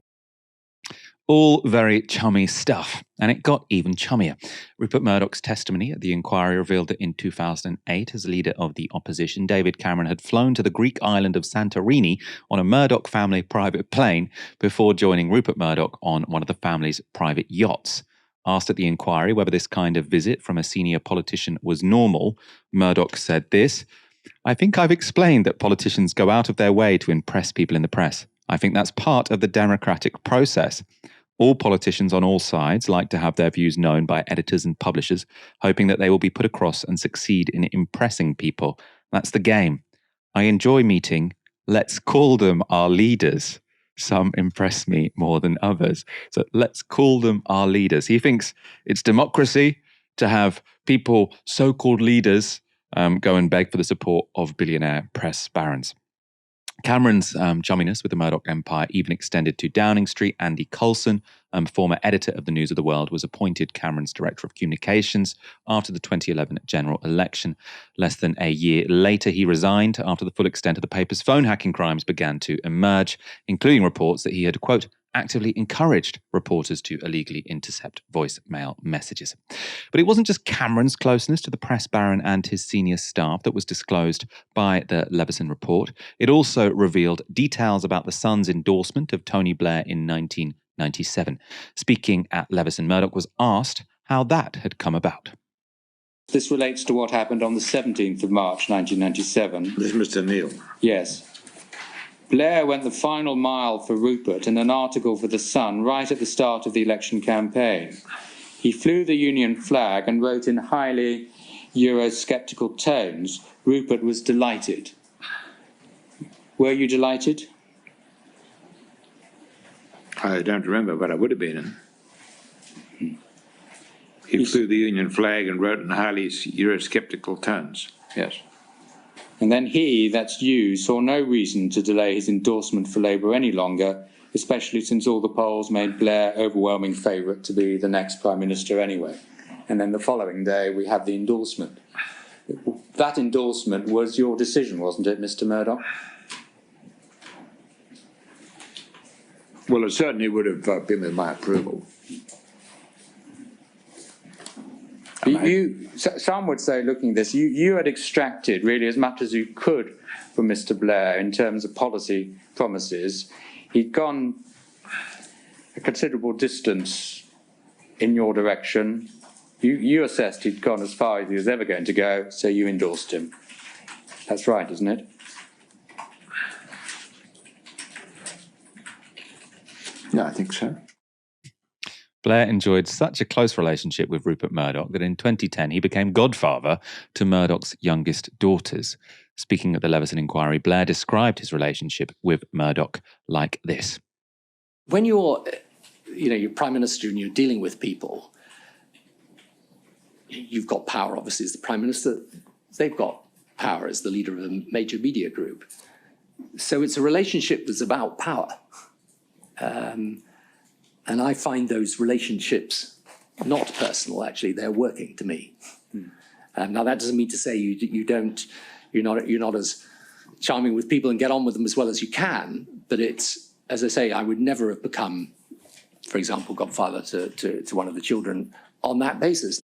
All very chummy stuff, and it got even chummier. Rupert Murdoch's testimony at the inquiry revealed that in 2008, as leader of the opposition, David Cameron had flown to the Greek island of Santorini on a Murdoch family private plane before joining Rupert Murdoch on one of the family's private yachts. Asked at the inquiry whether this kind of visit from a senior politician was normal, Murdoch said this: "I think I've explained that politicians go out of their way to impress people in the press. I think that's part of the democratic process. All politicians on all sides like to have their views known by editors and publishers, hoping that they will be put across and succeed in impressing people. That's the game. I enjoy meeting, let's call them our leaders. Some impress me more than others. So let's call them our leaders." He thinks it's democracy to have people, so-called leaders, go and beg for the support of billionaire press barons. Cameron's chumminess with the Murdoch empire even extended to Downing Street. Andy Coulson, former editor of the News of the World, was appointed Cameron's director of communications after the 2011 general election. Less than a year later, he resigned after the full extent of the paper's phone hacking crimes began to emerge, including reports that he had, quote, actively encouraged reporters to illegally intercept voicemail messages. But it wasn't just Cameron's closeness to the press baron and his senior staff that was disclosed by the Leveson report. It also revealed details about the Sun's endorsement of Tony Blair in 1997. Speaking at Leveson, Murdoch was asked how that had come about. This relates to what happened on the 17th of March 1997. This is Mr. Neil. Yes. Blair went the final mile for Rupert in an article for The Sun right at the start of the election campaign. He flew the Union flag and wrote in highly Eurosceptical tones, "Rupert was delighted." Were you delighted? I don't remember, but I would have been. He flew the Union flag and wrote in highly Eurosceptical tones. Yes. And then he, that's you, saw no reason to delay his endorsement for Labour any longer, especially since all the polls made Blair overwhelming favourite to be the next Prime Minister anyway. And then the following day we have the endorsement. That endorsement was your decision, wasn't it, Mr. Murdoch? Well, it certainly would have been with my approval. Some would say, looking at this, you had extracted really as much as you could from Mr. Blair in terms of policy promises. He'd gone a considerable distance in your direction. You assessed he'd gone as far as he was ever going to go, so you endorsed him. That's right, isn't it? Yeah, I think so. Blair enjoyed such a close relationship with Rupert Murdoch that in 2010 he became godfather to Murdoch's youngest daughters. Speaking at the Leveson inquiry, Blair described his relationship with Murdoch like this. When you're Prime Minister and you're dealing with people, you've got power, obviously, as the Prime Minister. They've got power as the leader of a major media group. So it's a relationship that's about power. And I find those relationships not personal, actually. They're working to me. Now, that doesn't mean to say you're not as charming with people and get on with them as well as you can. But it's, as I say, I would never have become, for example, godfather to one of the children on that basis.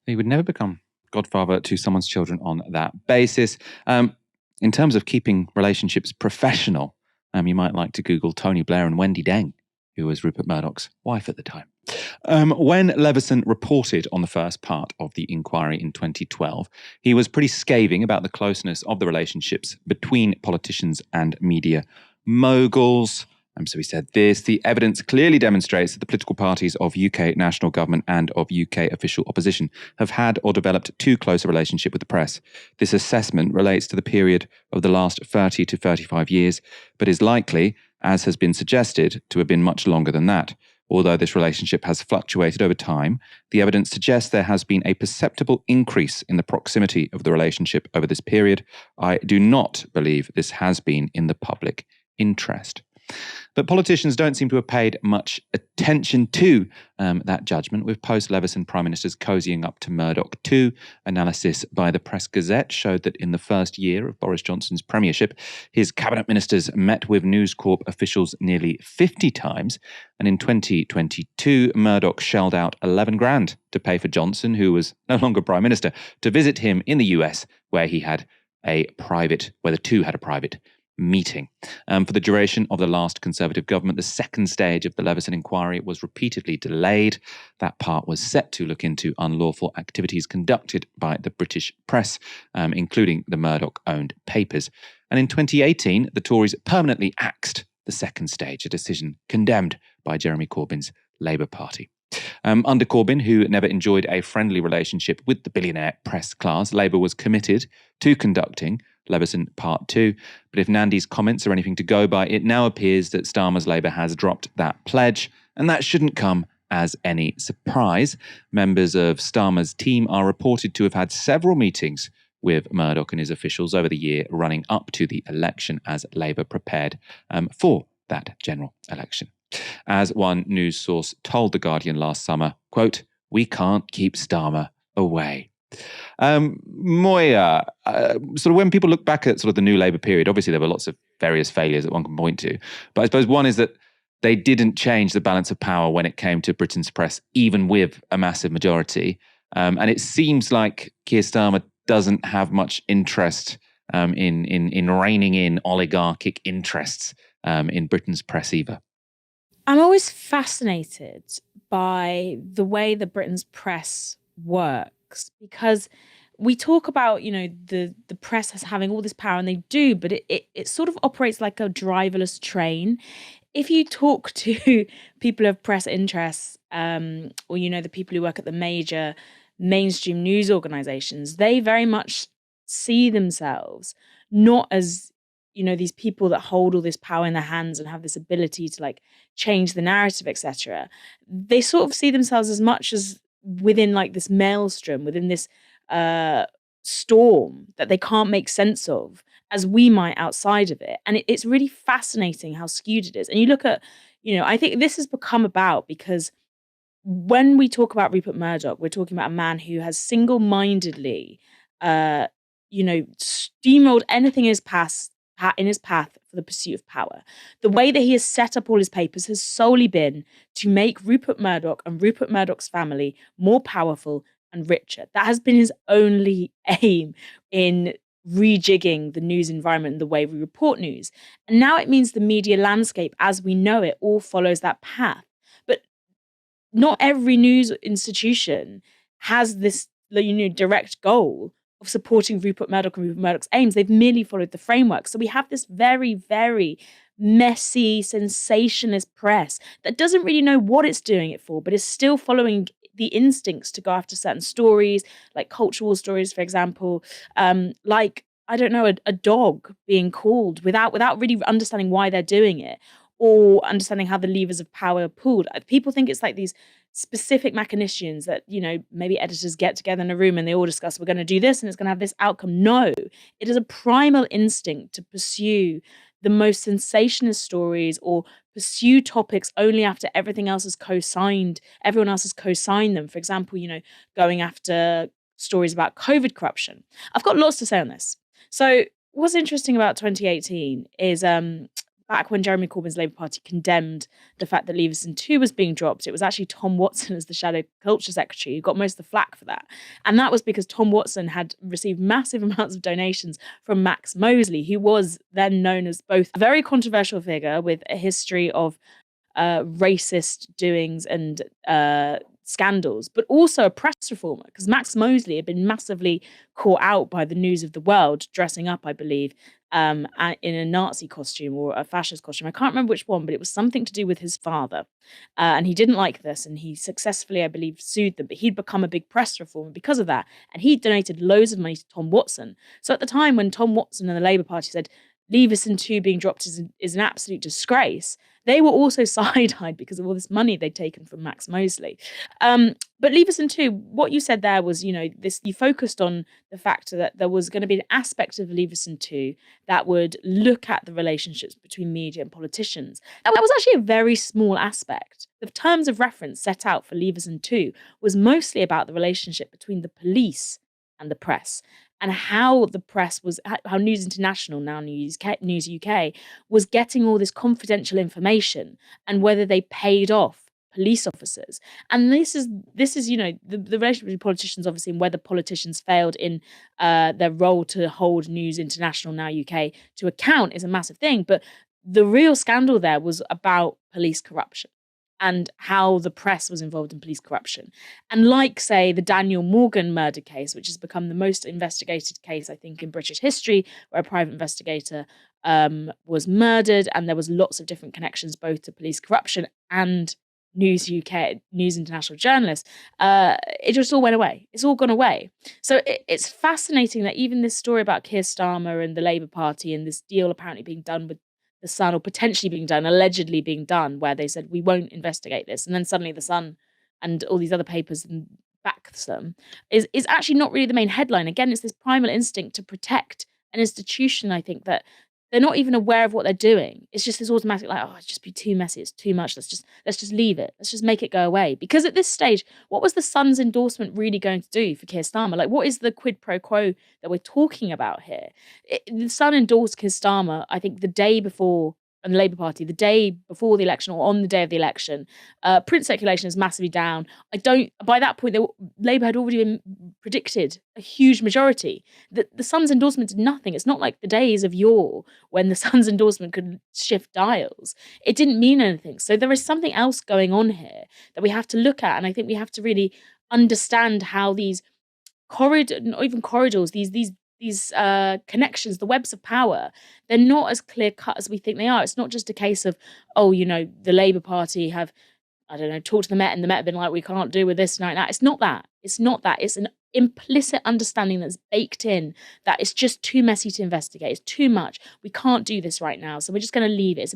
He would never become godfather to someone's children on that basis. In terms of keeping relationships professional, you might like to Google Tony Blair and Wendy Deng, who was Rupert Murdoch's wife at the time. When Leveson reported on the first part of the inquiry in 2012, he was pretty scathing about the closeness of the relationships between politicians and media moguls. So he said this: the evidence clearly demonstrates that the political parties of UK national government and of UK official opposition have had or developed too close a relationship with the press. This assessment relates to the period of the last 30 to 35 years, but is likely, as has been suggested, to have been much longer than that. Although this relationship has fluctuated over time, the evidence suggests there has been a perceptible increase in the proximity of the relationship over this period. I do not believe this has been in the public interest. But politicians don't seem to have paid much attention to that judgment, with post-Leveson prime ministers cozying up to Murdoch too. Analysis by the Press Gazette showed that in the first year of Boris Johnson's premiership, his cabinet ministers met with News Corp officials nearly 50 times. And in 2022, Murdoch shelled out 11 grand to pay for Johnson, who was no longer prime minister, to visit him in the US, where the two had a private meeting. For the duration of the last Conservative government, the second stage of the Leveson inquiry was repeatedly delayed. That part was set to look into unlawful activities conducted by the British press, including the Murdoch-owned papers. And in 2018, the Tories permanently axed the second stage, a decision condemned by Jeremy Corbyn's Labour Party. Under Corbyn, who never enjoyed a friendly relationship with the billionaire press class, Labour was committed to conducting Leveson Part 2. But if Nandi's comments are anything to go by, it now appears that Starmer's Labour has dropped that pledge, and that shouldn't come as any surprise. Members of Starmer's team are reported to have had several meetings with Murdoch and his officials over the year running up to the election as Labour prepared for that general election. As one news source told The Guardian last summer, quote, "We can't keep Starmer away." Moya, sort of when people look back at sort of the new Labour period, obviously there were lots of various failures that one can point to. But I suppose one is that they didn't change the balance of power when it came to Britain's press, even with a massive majority. And it seems like Keir Starmer doesn't have much interest in reining in oligarchic interests in Britain's press either. I'm always fascinated by the way that Britain's press works, because we talk about, the press as having all this power, and they do, but it sort of operates like a driverless train. If you talk to people of press interests, or, the people who work at the major mainstream news organizations, they very much see themselves not as, these people that hold all this power in their hands and have this ability to change the narrative, etc. They sort of see themselves as much as within this maelstrom, within this storm that they can't make sense of, as we might outside of it. And it's really fascinating how skewed it is. And you look at, I think this has become about, because when we talk about Rupert Murdoch, we're talking about a man who has single-mindedly, steamrolled anything in his path for the pursuit of power. The way that he has set up all his papers has solely been to make Rupert Murdoch and Rupert Murdoch's family more powerful and richer. That has been his only aim in rejigging the news environment and the way we report news. And now it means the media landscape as we know it all follows that path. But not every news institution has this direct goal of supporting Rupert Murdoch and Rupert Murdoch's aims. They've merely followed the framework. So we have this very, very messy, sensationalist press that doesn't really know what it's doing it for, but is still following the instincts to go after certain stories, like cultural stories, for example, a dog being called without really understanding why they're doing it, or understanding how the levers of power are pulled. People think it's like these specific machinations that, maybe editors get together in a room and they all discuss, we're going to do this and it's going to have this outcome. No, it is a primal instinct to pursue the most sensationalist stories, or pursue topics only after everything else is co-signed. Everyone else has co-signed them. For example, going after stories about COVID corruption. I've got lots to say on this. So what's interesting about 2018 is back when Jeremy Corbyn's Labour Party condemned the fact that Leveson 2 was being dropped, it was actually Tom Watson as the Shadow Culture Secretary who got most of the flack for that. And that was because Tom Watson had received massive amounts of donations from Max Mosley, who was then known as both a very controversial figure with a history of racist doings and scandals, but also a press reformer, because Max Mosley had been massively caught out by the News of the World dressing up, I believe, in a Nazi costume or a fascist costume. I can't remember which one, but it was something to do with his father. And he didn't like this, and he successfully, I believe, sued them, but he'd become a big press reformer because of that. And he donated loads of money to Tom Watson. So at the time when Tom Watson and the Labour Party said, Leveson 2 being dropped is an absolute disgrace, they were also side-eyed because of all this money they'd taken from Max Mosley. But Leveson too, what you said there was, you focused on the fact that there was going to be an aspect of Leveson too that would look at the relationships between media and politicians. That was actually a very small aspect. The terms of reference set out for Leveson 2 was mostly about the relationship between the police and the press, and how the press was, how News International, now News UK, was getting all this confidential information and whether they paid off police officers. And this is the relationship between politicians, obviously, and whether politicians failed in their role to hold News International, now UK, to account is a massive thing. But the real scandal there was about police corruption and how the press was involved in police corruption. And like, say, the Daniel Morgan murder case, which has become the most investigated case, I think, in British history, where a private investigator was murdered, and there was lots of different connections both to police corruption and News UK, News International journalists, it just all went away. It's all gone away. So it's fascinating that even this story about Keir Starmer and the Labour Party and this deal apparently being done with the Sun, or potentially being done, allegedly being done, where they said, we won't investigate this. And then suddenly the Sun and all these other papers backs them, is actually not really the main headline. Again, it's this primal instinct to protect an institution, I think, that they're not even aware of what they're doing. It's just this automatic, like, oh, it's just be too messy, it's too much, let's just leave it. Let's just make it go away. Because at this stage, what was the Sun's endorsement really going to do for Keir Starmer? Like, what is the quid pro quo that we're talking about here? The Sun endorsed Keir Starmer, I think, the day before, and the Labour Party, the day before the election or on the day of the election. Print circulation is massively down. By that point, Labour had already been predicted a huge majority. The Sun's endorsement did nothing. It's not like the days of yore when the Sun's endorsement could shift dials. It didn't mean anything. So there is something else going on here that we have to look at. And I think we have to really understand how these not even corridors, these connections, the webs of power, they're not as clear cut as we think they are. It's not just a case of, the Labour Party have, talked to the Met and the Met have been like, we can't do with this tonight. That. It's not that. It's not that. It's an implicit understanding that's baked in that it's just too messy to investigate. It's too much. We can't do this right now. So we're just going to leave it. It's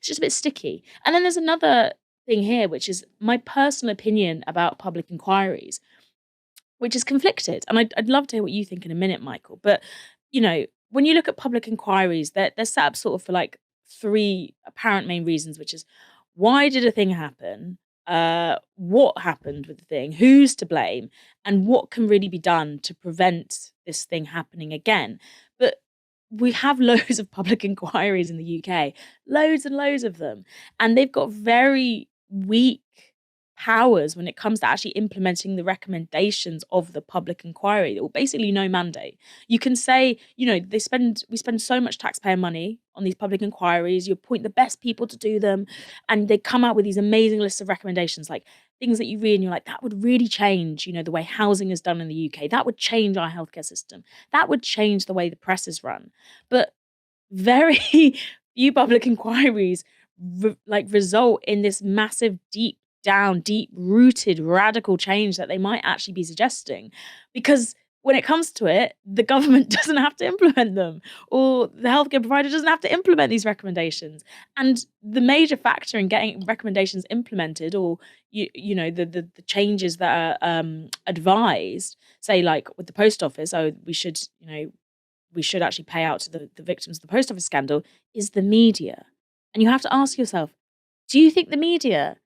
just a bit sticky. And then there's another thing here, which is my personal opinion about public inquiries, which is conflicted. And I'd love to hear what you think in a minute, Michael. But, when you look at public inquiries, they're set up sort of for like three apparent main reasons, which is, why did a thing happen? What happened with the thing? Who's to blame? And what can really be done to prevent this thing happening again? But we have loads of public inquiries in the UK, loads and loads of them. And they've got very weak powers when it comes to actually implementing the recommendations of the public inquiry, or basically no mandate. You can say, we spend so much taxpayer money on these public inquiries, you appoint the best people to do them, and they come out with these amazing lists of recommendations, like things that you read and you're like, that would really change, the way housing is done in the UK. That would change our healthcare system. That would change the way the press is run. But very few public inquiries result in this massive, deep-rooted radical change that they might actually be suggesting. Because when it comes to it, the government doesn't have to implement them, or the healthcare provider doesn't have to implement these recommendations. And the major factor in getting recommendations implemented, or the changes that are advised, say like with the post office, we should actually pay out to the victims of the post office scandal, is the media. And you have to ask yourself, do you think the media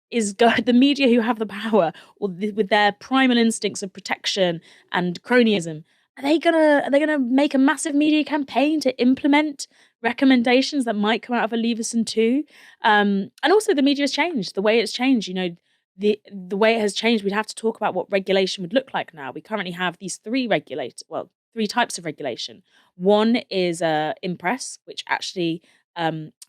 the media who have the power, or with their primal instincts of protection and cronyism, are they gonna make a massive media campaign to implement recommendations that might come out of a Leveson 2? And also the media has changed. The way it's changed, the way it has changed, we'd have to talk about what regulation would look like now. We currently have these three types of regulation. One is Impress, which actually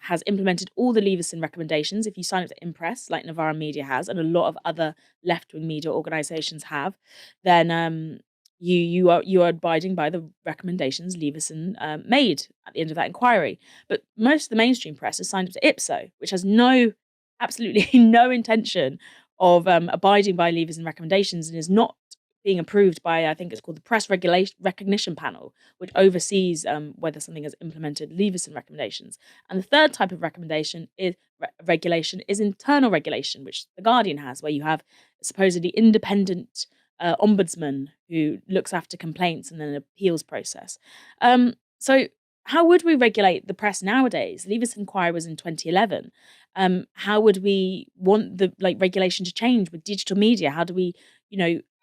has implemented all the Leveson recommendations. If you sign up to Impress, like Novara Media has, and a lot of other left-wing media organisations have, then you are abiding by the recommendations Leveson made at the end of that inquiry. But most of the mainstream press has signed up to Ipso, which has absolutely no intention of abiding by Leveson recommendations, and is not being approved by, I think it's called the Press Recognition Panel, which oversees whether something is implemented Leveson recommendations. And the third type of recommendation is regulation is internal regulation, which The Guardian has, where you have supposedly independent ombudsman who looks after complaints and then an appeals process. So how would we regulate the press nowadays? Leveson inquiry was in 2011. How would we want the regulation to change with digital media? How do we,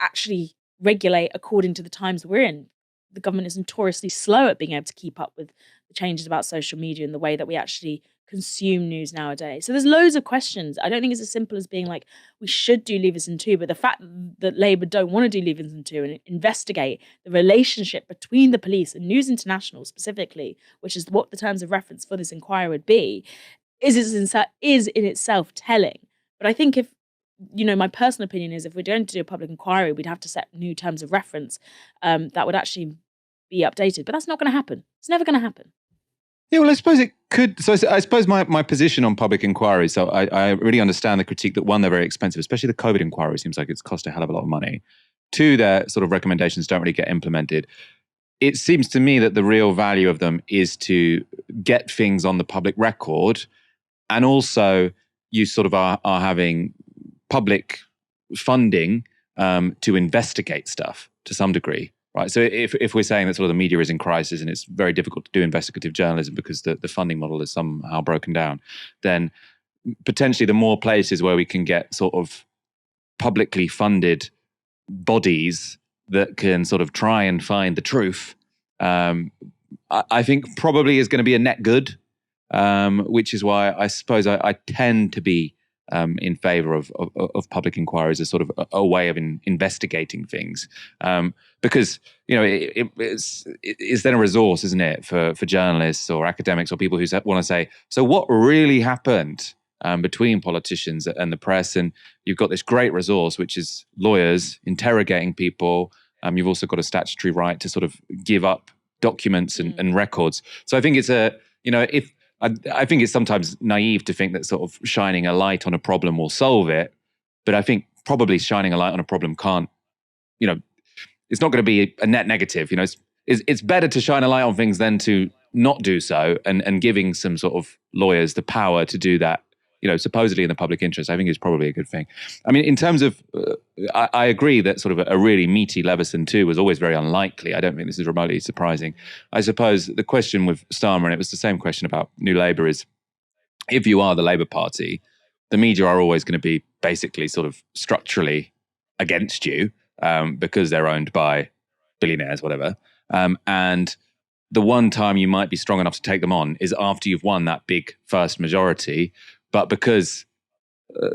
actually regulate according to the times we're in? The government is notoriously slow at being able to keep up with the changes about social media and the way that we actually consume news nowadays. So there's loads of questions. I don't think it's as simple as being like, we should do Leveson 2, but the fact that Labour don't want to do Leveson 2 and investigate the relationship between the police and News International specifically, which is what the terms of reference for this inquiry would be, is in itself telling. But I think if, my personal opinion is if we're going to do a public inquiry, we'd have to set new terms of reference that would actually be updated. But that's not going to happen. It's never going to happen. Yeah, well, I suppose it could. So I suppose my position on public inquiries, so I really understand the critique that, one, they're very expensive, especially the COVID inquiry seems like it's cost a hell of a lot of money. Two, their sort of recommendations don't really get implemented. It seems to me that the real value of them is to get things on the public record, and also you sort of are having public funding to investigate stuff to some degree. Right. So if we're saying that sort of the media is in crisis and it's very difficult to do investigative journalism because the funding model is somehow broken down, then potentially the more places where we can get sort of publicly funded bodies that can sort of try and find the truth, I think probably is going to be a net good, which is why I suppose I tend to be in favor of public inquiries as sort of a way of investigating things, because it's then a resource, isn't it, for journalists or academics or people who want to say, so what really happened between politicians and the press? And you've got this great resource, which is lawyers interrogating people. You've also got a statutory right to sort of give up documents and records. So I think it's I think it's sometimes naive to think that sort of shining a light on a problem will solve it. But I think probably shining a light on a problem can't, it's not going to be a net negative. It's better to shine a light on things than to not do so, and giving some sort of lawyers the power to do that, supposedly in the public interest, I think is probably a good thing. I mean, in terms of, I agree that sort of a really meaty Leveson 2 was always very unlikely. I don't think this is remotely surprising. I suppose the question with Starmer, and it was the same question about New Labour, is if you are the Labour Party, the media are always going to be basically sort of structurally against you because they're owned by billionaires, whatever. And the one time you might be strong enough to take them on is after you've won that big first majority. But because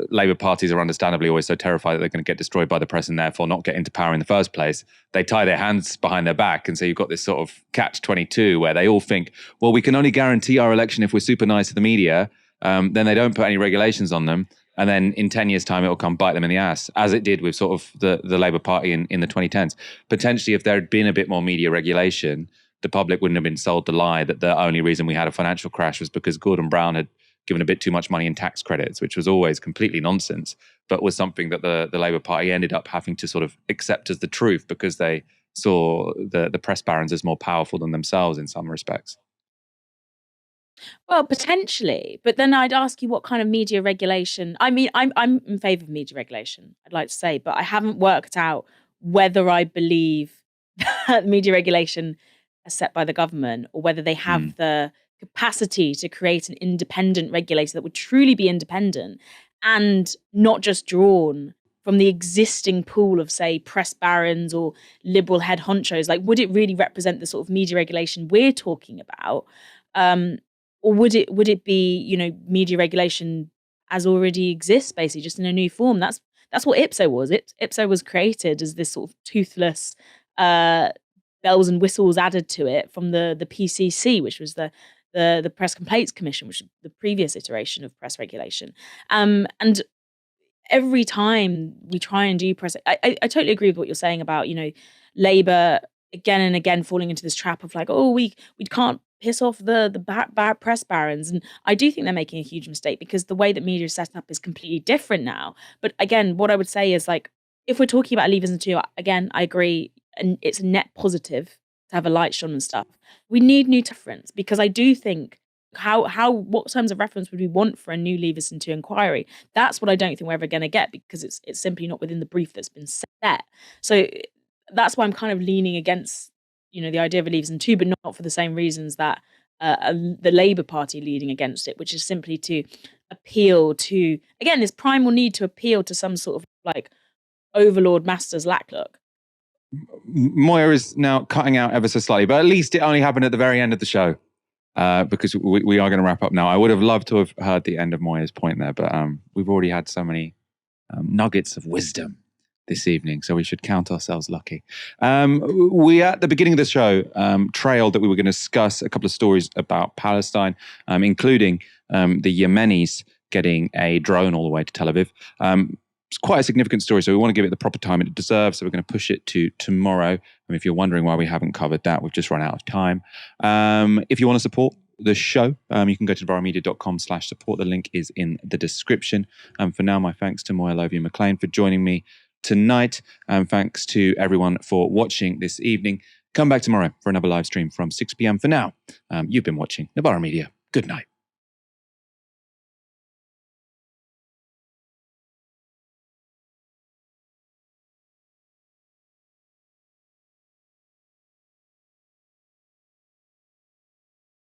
Labour parties are understandably always so terrified that they're going to get destroyed by the press and therefore not get into power in the first place, they tie their hands behind their back. And so you've got this sort of catch-22 where they all think, well, we can only guarantee our election if we're super nice to the media. Then they don't put any regulations on them. And then in 10 years' time, it will come bite them in the ass, as it did with sort of the Labour Party in the 2010s. Potentially, if there had been a bit more media regulation, the public wouldn't have been sold the lie that the only reason we had a financial crash was because Gordon Brown had given a bit too much money in tax credits, which was always completely nonsense, but was something that the Labour Party ended up having to sort of accept as the truth because they saw the press barons as more powerful than themselves in some respects. Well, potentially, but then I'd ask you what kind of media regulation. I mean, I'm in favour of media regulation, I'd like to say, but I haven't worked out whether I believe that media regulation as set by the government or whether they have the capacity to create an independent regulator that would truly be independent and not just drawn from the existing pool of, say, press barons or liberal head honchos. Like, would it really represent the sort of media regulation we're talking about? Or would it be, media regulation as already exists, basically, just in a new form? That's what IPSO was. IPSO was created as this sort of toothless bells and whistles added to it from the PCC, which was the Press Complaints Commission, which is the previous iteration of press regulation. And every time we try and do press, I totally agree with what you're saying about, Labour again and again falling into this trap of like, oh, we can't piss off the press barons. And I do think they're making a huge mistake because the way that media is set up is completely different now. But again, what I would say is like, if we're talking about Leveson 2, again, I agree, and it's a net positive to have a light shone and stuff. We need new reference, because I do think what terms of reference would we want for a new Leveson 2 inquiry? That's what I don't think we're ever going to get, because it's simply not within the brief that's been set. So that's why I'm kind of leaning against, the idea of a Leveson 2, but not for the same reasons that the Labour Party leading against it, which is simply to appeal to, again, this primal need to appeal to some sort of like overlord master's lacklook. Moya is now cutting out ever so slightly, but at least it only happened at the very end of the show, because we are going to wrap up now. I would have loved to have heard the end of Moya's point there, but we've already had so many nuggets of wisdom this evening, so we should count ourselves lucky. We, at the beginning of the show, trailed that we were going to discuss a couple of stories about Palestine, including the Yemenis getting a drone all the way to Tel Aviv. It's quite a significant story, so we want to give it the proper time it deserves, so we're going to push it to tomorrow. If you're wondering why we haven't covered that, we've just run out of time. If you want to support the show, you can go to novaramedia.com/support. The link is in the description. For now, my thanks to Moya Lothian-Mclean for joining me tonight. Thanks to everyone for watching this evening. Come back tomorrow for another live stream from 6 p.m. For now, you've been watching Novara Media. Good night.